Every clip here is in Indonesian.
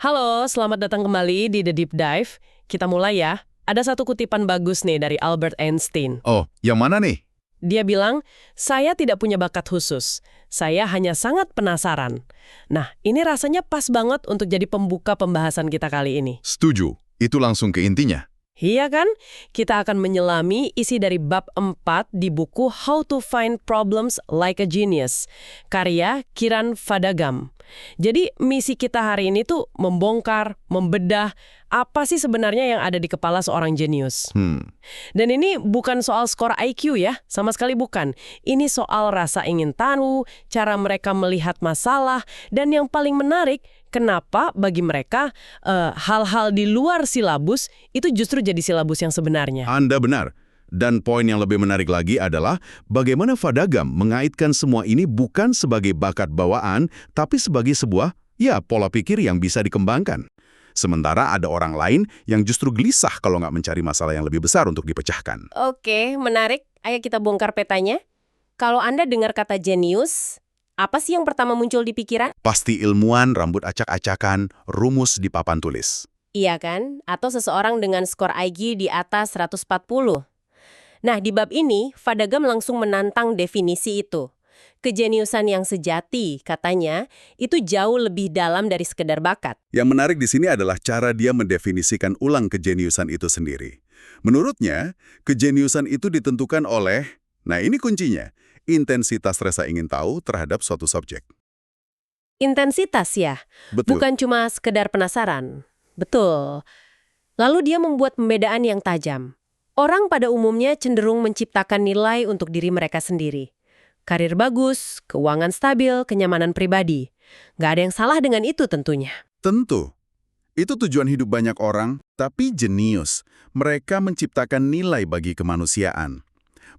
Halo, selamat datang kembali di The Deep Dive. Kita mulai ya. Ada satu kutipan bagus nih dari Albert Einstein. Oh, yang mana nih? Dia bilang, saya tidak punya bakat khusus. Saya hanya sangat penasaran. Nah, ini rasanya pas banget untuk jadi pembuka pembahasan kita kali ini. Setuju. Itu langsung ke intinya. Iya kan? Kita akan menyelami isi dari bab 4 di buku How to Find Problems Like a Genius, karya Kiran Fadagam. Jadi misi kita hari ini tuh membongkar, membedah apa sih sebenarnya yang ada di kepala seorang jenius. Dan ini bukan soal skor IQ ya, sama sekali bukan. Ini soal rasa ingin tahu, cara mereka melihat masalah, dan yang paling menarik, kenapa bagi mereka hal-hal di luar silabus itu justru jadi silabus yang sebenarnya. Anda benar. Dan poin yang lebih menarik lagi adalah bagaimana Fadagam mengaitkan semua ini bukan sebagai bakat bawaan, tapi sebagai sebuah, pola pikir yang bisa dikembangkan. Sementara ada orang lain yang justru gelisah kalau nggak mencari masalah yang lebih besar untuk dipecahkan. Oke, menarik. Ayo kita bongkar petanya. Kalau Anda dengar kata jenius, apa sih yang pertama muncul di pikiran? Pasti ilmuwan, rambut acak-acakan, rumus di papan tulis. Iya kan? Atau seseorang dengan skor IQ di atas 140. Nah, di bab ini, Fadagam langsung menantang definisi itu. Kejeniusan yang sejati, katanya, itu jauh lebih dalam dari sekedar bakat. Yang menarik di sini adalah cara dia mendefinisikan ulang kejeniusan itu sendiri. Menurutnya, kejeniusan itu ditentukan oleh, nah ini kuncinya, intensitas rasa ingin tahu terhadap suatu subjek. Intensitas ya? Betul. Bukan cuma sekedar penasaran. Betul. Lalu dia membuat pembedaan yang tajam. Orang pada umumnya cenderung menciptakan nilai untuk diri mereka sendiri. Karir bagus, keuangan stabil, kenyamanan pribadi. Nggak ada yang salah dengan itu tentunya. Tentu. Itu tujuan hidup banyak orang, tapi jenius. Mereka menciptakan nilai bagi kemanusiaan.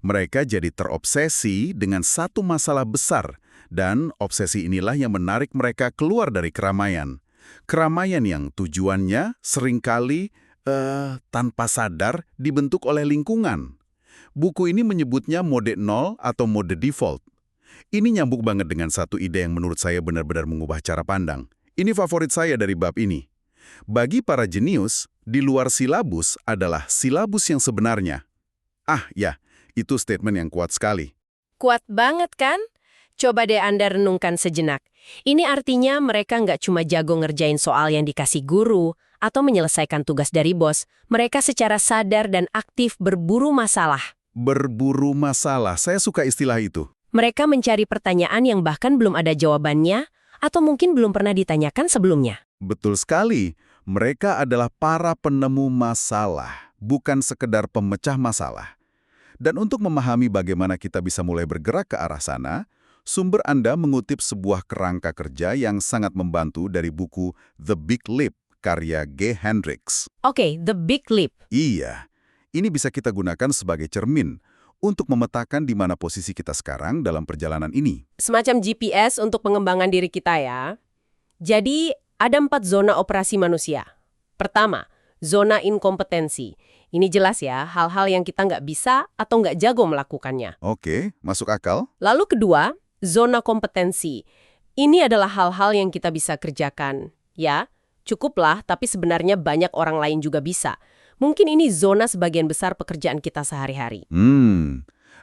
Mereka jadi terobsesi dengan satu masalah besar, dan obsesi inilah yang menarik mereka keluar dari keramaian. Keramaian yang tujuannya seringkali tanpa sadar dibentuk oleh lingkungan. Buku ini menyebutnya mode 0 atau mode default. Ini nyambung banget dengan satu ide yang menurut saya benar-benar mengubah cara pandang. Ini favorit saya dari bab ini. Bagi para jenius, di luar silabus adalah silabus yang sebenarnya. Itu statement yang kuat sekali. Kuat banget kan? Coba deh Anda renungkan sejenak. Ini artinya mereka nggak cuma jago ngerjain soal yang dikasih guru atau menyelesaikan tugas dari bos. Mereka secara sadar dan aktif berburu masalah. Berburu masalah, saya suka istilah itu. Mereka mencari pertanyaan yang bahkan belum ada jawabannya atau mungkin belum pernah ditanyakan sebelumnya. Betul sekali. Mereka adalah para penemu masalah, bukan sekedar pemecah masalah. Dan untuk memahami bagaimana kita bisa mulai bergerak ke arah sana, sumber Anda mengutip sebuah kerangka kerja yang sangat membantu dari buku The Big Leap, karya Gay Hendricks. Oke, The Big Leap. Iya, ini bisa kita gunakan sebagai cermin untuk memetakan di mana posisi kita sekarang dalam perjalanan ini. Semacam GPS untuk pengembangan diri kita ya. Jadi, ada 4 zona operasi manusia. Pertama, zona inkompetensi. Ini jelas ya, hal-hal yang kita nggak bisa atau nggak jago melakukannya. Oke, masuk akal. Lalu kedua, zona kompetensi. Ini adalah hal-hal yang kita bisa kerjakan. Ya, cukuplah, tapi sebenarnya banyak orang lain juga bisa. Mungkin ini zona sebagian besar pekerjaan kita sehari-hari.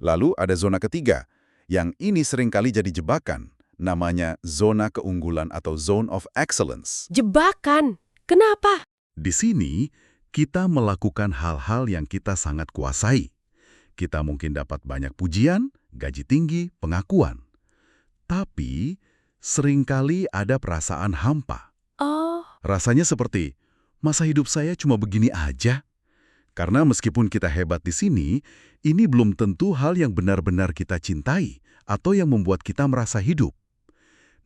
Lalu ada zona ketiga, yang ini seringkali jadi jebakan. Namanya zona keunggulan atau zone of excellence. Jebakan? Kenapa? Di sini, kita melakukan hal-hal yang kita sangat kuasai. Kita mungkin dapat banyak pujian, gaji tinggi, pengakuan. Tapi, seringkali ada perasaan hampa. Oh, Rasanya seperti, masa hidup saya cuma begini aja? Karena meskipun kita hebat di sini, ini belum tentu hal yang benar-benar kita cintai atau yang membuat kita merasa hidup.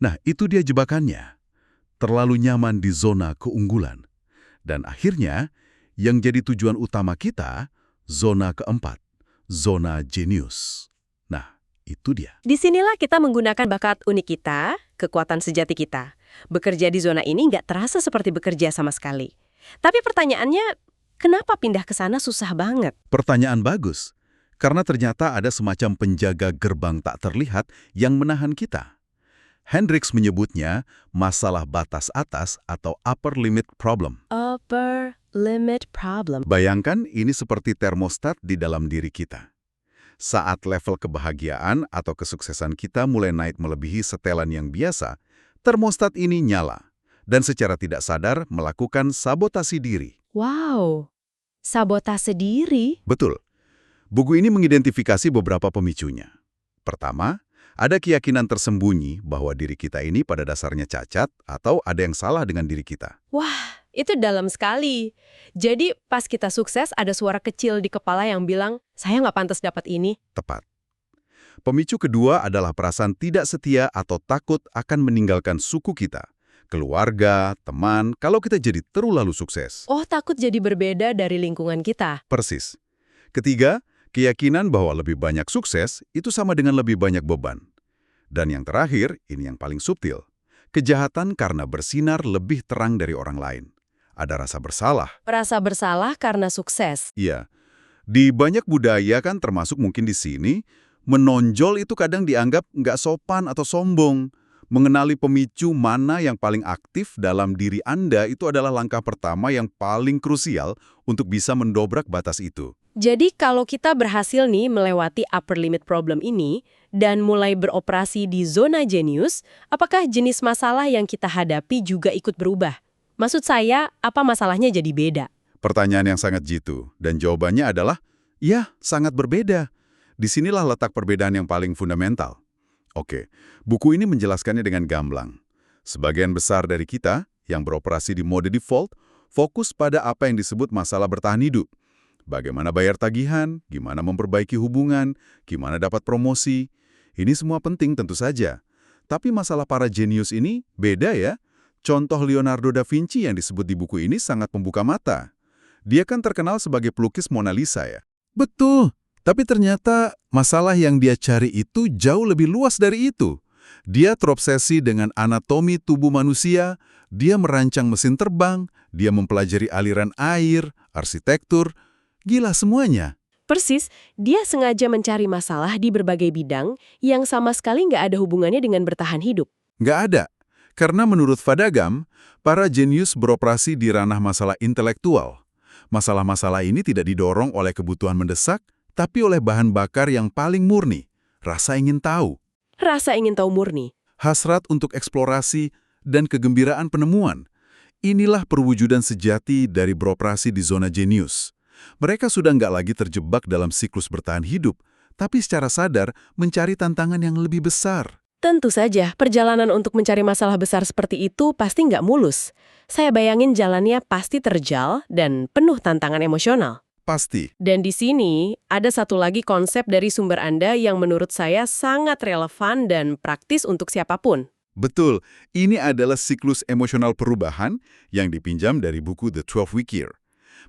Nah, itu dia jebakannya. Terlalu nyaman di zona keunggulan. Dan akhirnya, yang jadi tujuan utama kita, zona keempat, zona jenius. Nah, itu dia. disinilah kita menggunakan bakat unik kita, kekuatan sejati kita. Bekerja di zona ini nggak terasa seperti bekerja sama sekali. Tapi pertanyaannya, kenapa pindah ke sana susah banget? Pertanyaan bagus. Karena ternyata ada semacam penjaga gerbang tak terlihat yang menahan kita. Hendricks menyebutnya masalah batas atas atau upper limit problem. Upper limit problem. Bayangkan ini seperti termostat di dalam diri kita. Saat level kebahagiaan atau kesuksesan kita mulai naik melebihi setelan yang biasa, termostat ini nyala dan secara tidak sadar melakukan sabotasi diri. Wow, sabotase diri? Betul. Buku ini mengidentifikasi beberapa pemicunya. Pertama, ada keyakinan tersembunyi bahwa diri kita ini pada dasarnya cacat atau ada yang salah dengan diri kita. Wah, itu dalam sekali. Jadi pas kita sukses ada suara kecil di kepala yang bilang, saya nggak pantas dapat ini. Tepat. Pemicu kedua adalah perasaan tidak setia atau takut akan meninggalkan suku kita, keluarga, teman, kalau kita jadi terlalu sukses. Oh, takut jadi berbeda dari lingkungan kita. Persis. Ketiga, keyakinan bahwa lebih banyak sukses itu sama dengan lebih banyak beban. Dan yang terakhir, ini yang paling subtil. Kejahatan karena bersinar lebih terang dari orang lain. Ada rasa bersalah. Rasa bersalah karena sukses. Iya. Di banyak budaya kan termasuk mungkin di sini, menonjol itu kadang dianggap nggak sopan atau sombong. Mengenali pemicu mana yang paling aktif dalam diri Anda itu adalah langkah pertama yang paling krusial untuk bisa mendobrak batas itu. Jadi kalau kita berhasil nih melewati upper limit problem ini dan mulai beroperasi di zona jenius, apakah jenis masalah yang kita hadapi juga ikut berubah? Maksud saya, apa masalahnya jadi beda? Pertanyaan yang sangat jitu, dan jawabannya adalah, ya, sangat berbeda. Disinilah letak perbedaan yang paling fundamental. Oke, buku ini menjelaskannya dengan gamblang. Sebagian besar dari kita yang beroperasi di mode default, fokus pada apa yang disebut masalah bertahan hidup. Bagaimana bayar tagihan, gimana memperbaiki hubungan, gimana dapat promosi. Ini semua penting tentu saja. Tapi masalah para jenius ini beda ya. Contoh Leonardo da Vinci yang disebut di buku ini sangat membuka mata. Dia kan terkenal sebagai pelukis Mona Lisa ya. Betul, tapi ternyata masalah yang dia cari itu jauh lebih luas dari itu. Dia terobsesi dengan anatomi tubuh manusia, dia merancang mesin terbang, dia mempelajari aliran air, arsitektur, gila semuanya. Persis, dia sengaja mencari masalah di berbagai bidang yang sama sekali nggak ada hubungannya dengan bertahan hidup. Nggak ada. Karena menurut Fadagam, para jenius beroperasi di ranah masalah intelektual. Masalah-masalah ini tidak didorong oleh kebutuhan mendesak, tapi oleh bahan bakar yang paling murni, rasa ingin tahu. Rasa ingin tahu murni. Hasrat untuk eksplorasi dan kegembiraan penemuan. Inilah perwujudan sejati dari beroperasi di zona jenius. Mereka sudah nggak lagi terjebak dalam siklus bertahan hidup, tapi secara sadar mencari tantangan yang lebih besar. Tentu saja, perjalanan untuk mencari masalah besar seperti itu pasti nggak mulus. Saya bayangin jalannya pasti terjal dan penuh tantangan emosional. Pasti. Dan di sini, ada satu lagi konsep dari sumber Anda yang menurut saya sangat relevan dan praktis untuk siapapun. Betul, ini adalah siklus emosional perubahan yang dipinjam dari buku The 12-Week Year.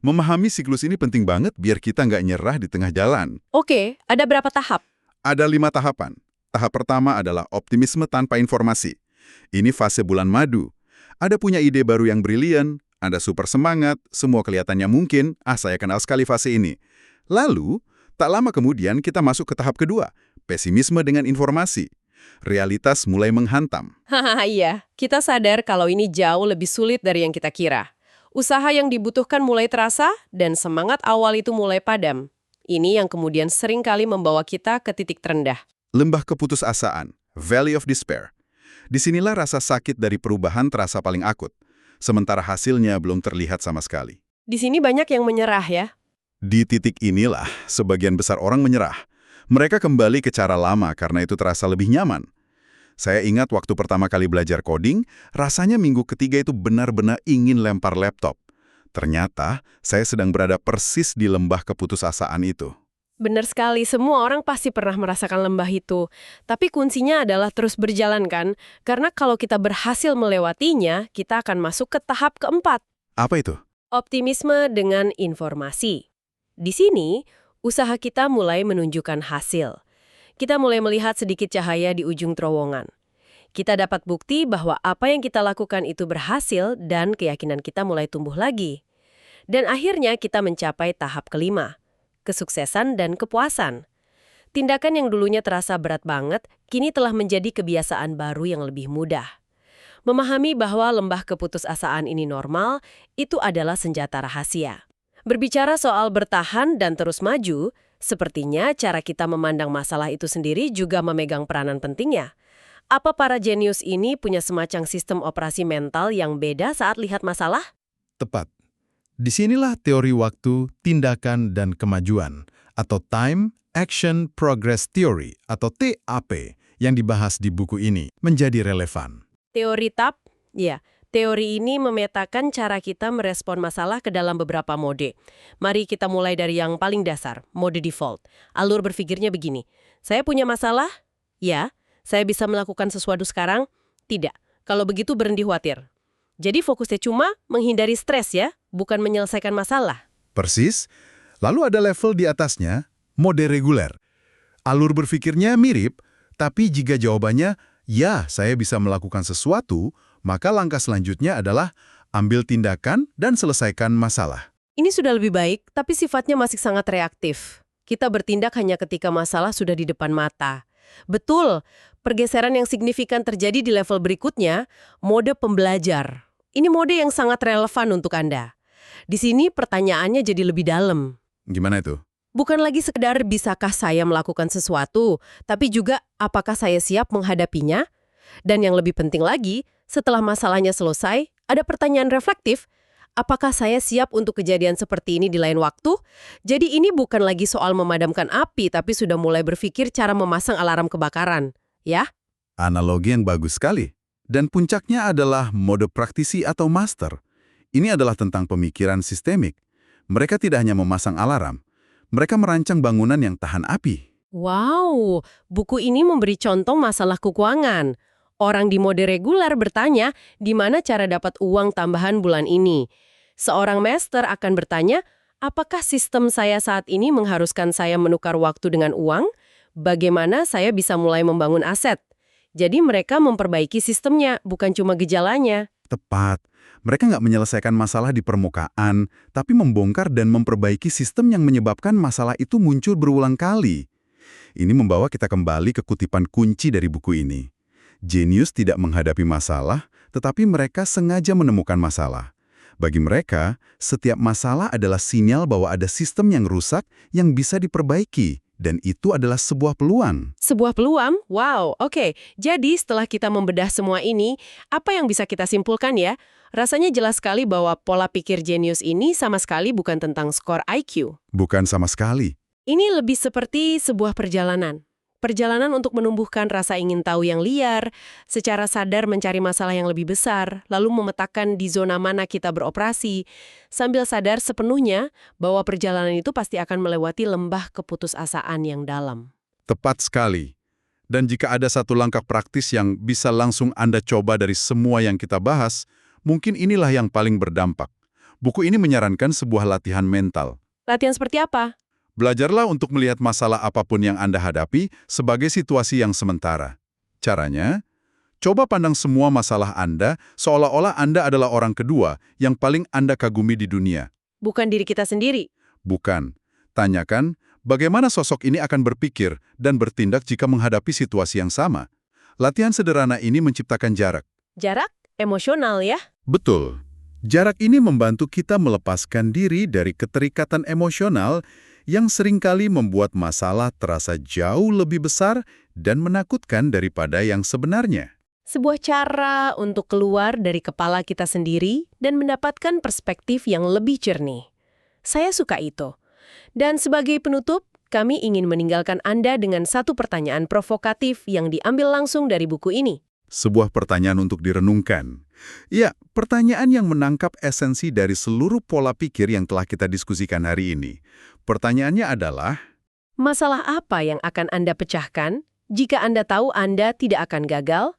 Memahami siklus ini penting banget biar kita nggak nyerah di tengah jalan. Oke, ada berapa tahap? Ada 5 tahapan. Tahap pertama adalah optimisme tanpa informasi. Ini fase bulan madu. Ada punya ide baru yang brilian, Anda super semangat, semua kelihatannya mungkin, saya kenal sekali fase ini. Lalu, tak lama kemudian kita masuk ke tahap kedua, pesimisme dengan informasi. Realitas mulai menghantam. Hahaha, iya. Kita sadar kalau ini jauh lebih sulit dari yang kita kira. Usaha yang dibutuhkan mulai terasa, dan semangat awal itu mulai padam. Ini yang kemudian sering kali membawa kita ke titik terendah. Lembah keputusasaan, Valley of Despair. Disinilah rasa sakit dari perubahan terasa paling akut, sementara hasilnya belum terlihat sama sekali. Di sini banyak yang menyerah ya. Di titik inilah, sebagian besar orang menyerah. Mereka kembali ke cara lama karena itu terasa lebih nyaman. Saya ingat waktu pertama kali belajar coding, rasanya minggu ketiga itu benar-benar ingin lempar laptop. Ternyata, saya sedang berada persis di lembah keputusasaan itu. Benar sekali, semua orang pasti pernah merasakan lembah itu. Tapi kuncinya adalah terus berjalan kan? Karena kalau kita berhasil melewatinya, kita akan masuk ke tahap keempat. Apa itu? Optimisme dengan informasi. Di sini, usaha kita mulai menunjukkan hasil. Kita mulai melihat sedikit cahaya di ujung terowongan. Kita dapat bukti bahwa apa yang kita lakukan itu berhasil dan keyakinan kita mulai tumbuh lagi. Dan akhirnya kita mencapai tahap kelima. Kesuksesan dan kepuasan. Tindakan yang dulunya terasa berat banget, kini telah menjadi kebiasaan baru yang lebih mudah. Memahami bahwa lembah keputusasaan ini normal, itu adalah senjata rahasia. Berbicara soal bertahan dan terus maju, sepertinya cara kita memandang masalah itu sendiri juga memegang peranan pentingnya. Apa para jenius ini punya semacam sistem operasi mental yang beda saat lihat masalah? Tepat. Disinilah teori waktu, tindakan, dan kemajuan, atau Time, Action, Progress Theory, atau TAP, yang dibahas di buku ini, menjadi relevan. Teori TAP? Ya, teori ini memetakan cara kita merespon masalah ke dalam beberapa mode. Mari kita mulai dari yang paling dasar, mode default. Alur berpikirnya begini, saya punya masalah? Ya. Saya bisa melakukan sesuatu sekarang? Tidak. Kalau begitu berhenti khawatir. Jadi fokusnya cuma menghindari stres ya, bukan menyelesaikan masalah. Persis. Lalu ada level di atasnya, mode reguler. Alur berpikirnya mirip, tapi jika jawabannya, ya saya bisa melakukan sesuatu, maka langkah selanjutnya adalah ambil tindakan dan selesaikan masalah. Ini sudah lebih baik, tapi sifatnya masih sangat reaktif. Kita bertindak hanya ketika masalah sudah di depan mata. Betul, pergeseran yang signifikan terjadi di level berikutnya, mode pembelajar. Ini mode yang sangat relevan untuk Anda. Di sini pertanyaannya jadi lebih dalam. Gimana itu? Bukan lagi sekedar bisakah saya melakukan sesuatu, tapi juga apakah saya siap menghadapinya? Dan yang lebih penting lagi, setelah masalahnya selesai, ada pertanyaan reflektif. Apakah saya siap untuk kejadian seperti ini di lain waktu? Jadi ini bukan lagi soal memadamkan api, tapi sudah mulai berpikir cara memasang alarm kebakaran. Ya? Analogi yang bagus sekali. Dan puncaknya adalah mode praktisi atau master. Ini adalah tentang pemikiran sistemik. Mereka tidak hanya memasang alarm, mereka merancang bangunan yang tahan api. Wow, buku ini memberi contoh masalah keuangan. Orang di mode reguler bertanya, di mana cara dapat uang tambahan bulan ini? Seorang master akan bertanya, apakah sistem saya saat ini mengharuskan saya menukar waktu dengan uang? Bagaimana saya bisa mulai membangun aset? Jadi mereka memperbaiki sistemnya, bukan cuma gejalanya. Tepat. Mereka nggak menyelesaikan masalah di permukaan, tapi membongkar dan memperbaiki sistem yang menyebabkan masalah itu muncul berulang kali. Ini membawa kita kembali ke kutipan kunci dari buku ini. Jenius tidak menghadapi masalah, tetapi mereka sengaja menemukan masalah. Bagi mereka, setiap masalah adalah sinyal bahwa ada sistem yang rusak yang bisa diperbaiki, dan itu adalah sebuah peluang. Sebuah peluang? Wow, oke. Jadi setelah kita membedah semua ini, apa yang bisa kita simpulkan ya? Rasanya jelas sekali bahwa pola pikir jenius ini sama sekali bukan tentang skor IQ. Bukan sama sekali. Ini lebih seperti sebuah perjalanan. Perjalanan untuk menumbuhkan rasa ingin tahu yang liar, secara sadar mencari masalah yang lebih besar, lalu memetakan di zona mana kita beroperasi, sambil sadar sepenuhnya bahwa perjalanan itu pasti akan melewati lembah keputusasaan yang dalam. Tepat sekali. Dan jika ada satu langkah praktis yang bisa langsung Anda coba dari semua yang kita bahas, mungkin inilah yang paling berdampak. Buku ini menyarankan sebuah latihan mental. Latihan seperti apa? Belajarlah untuk melihat masalah apapun yang Anda hadapi sebagai situasi yang sementara. Caranya, coba pandang semua masalah Anda seolah-olah Anda adalah orang kedua yang paling Anda kagumi di dunia. Bukan diri kita sendiri. Bukan. Tanyakan, bagaimana sosok ini akan berpikir dan bertindak jika menghadapi situasi yang sama. Latihan sederhana ini menciptakan jarak. Jarak emosional ya? Betul. Jarak ini membantu kita melepaskan diri dari keterikatan emosional yang seringkali membuat masalah terasa jauh lebih besar dan menakutkan daripada yang sebenarnya. Sebuah cara untuk keluar dari kepala kita sendiri dan mendapatkan perspektif yang lebih jernih. Saya suka itu. Dan sebagai penutup, kami ingin meninggalkan Anda dengan satu pertanyaan provokatif yang diambil langsung dari buku ini. Sebuah pertanyaan untuk direnungkan. Ya, pertanyaan yang menangkap esensi dari seluruh pola pikir yang telah kita diskusikan hari ini. Pertanyaannya adalah, masalah apa yang akan Anda pecahkan jika Anda tahu Anda tidak akan gagal?